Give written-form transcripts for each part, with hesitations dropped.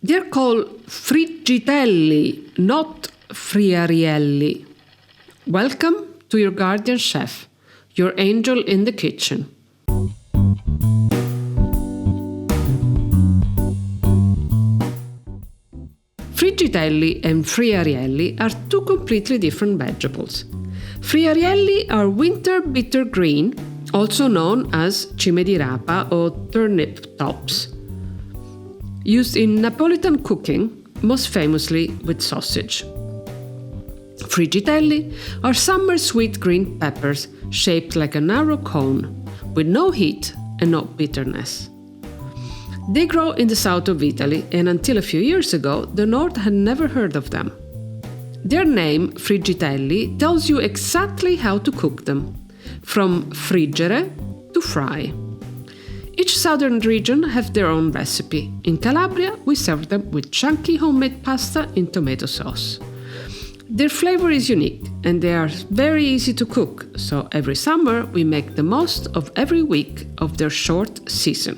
They're called Friggitelli, not friarielli. Welcome to your guardian chef, your angel in the kitchen. Friggitelli and friarielli are two completely different vegetables. Friarielli are winter bitter green, also known as cime di rapa or turnip tops, used in Napolitan cooking, most famously with sausage. Friggitelli are summer sweet green peppers shaped like a narrow cone, with no heat and no bitterness. They grow in the south of Italy, and until a few years ago, the north had never heard of them. Their name, Friggitelli, tells you exactly how to cook them, from friggere to fry. Each southern region has their own recipe. In Calabria, we serve them with chunky homemade pasta in tomato sauce. Their flavor is unique, and they are very easy to cook, so every summer we make the most of every week of their short season.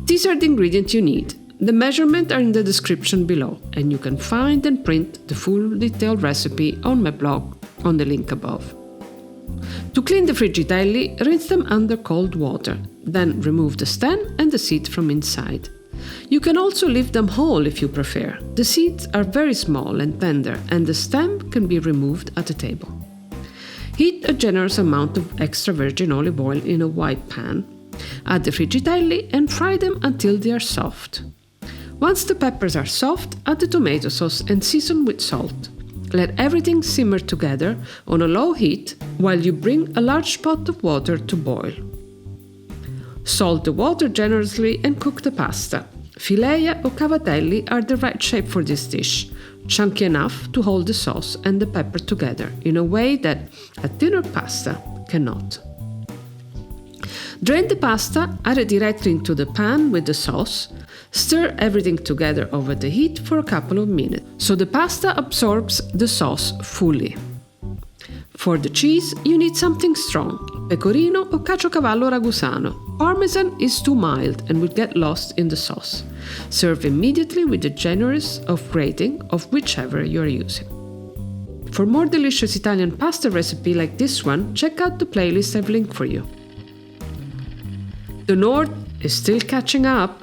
These are the ingredients you need. The measurements are in the description below, and you can find and print the full detailed recipe on my blog on the link above. To clean the friggitelli, rinse them under cold water, then remove the stem and the seed from inside. You can also leave them whole if you prefer. The seeds are very small and tender, and the stem can be removed at the table. Heat a generous amount of extra virgin olive oil in a wide pan. Add the friggitelli and fry them until they are soft. Once the peppers are soft, add the tomato sauce and season with salt. Let everything simmer together on a low heat while you bring a large pot of water to boil. Salt the water generously and cook the pasta. Filea or cavatelli are the right shape for this dish, chunky enough to hold the sauce and the pepper together in a way that a thinner pasta cannot. Drain the pasta, add it directly into the pan with the sauce. Stir everything together over the heat for a couple of minutes, so the pasta absorbs the sauce fully. For the cheese, you need something strong, pecorino or caciocavallo ragusano. Parmesan is too mild and will get lost in the sauce. Serve immediately with a generous of grating of whichever you are using. For more delicious Italian pasta recipe like this one, check out the playlist I've linked for you. The North is still catching up.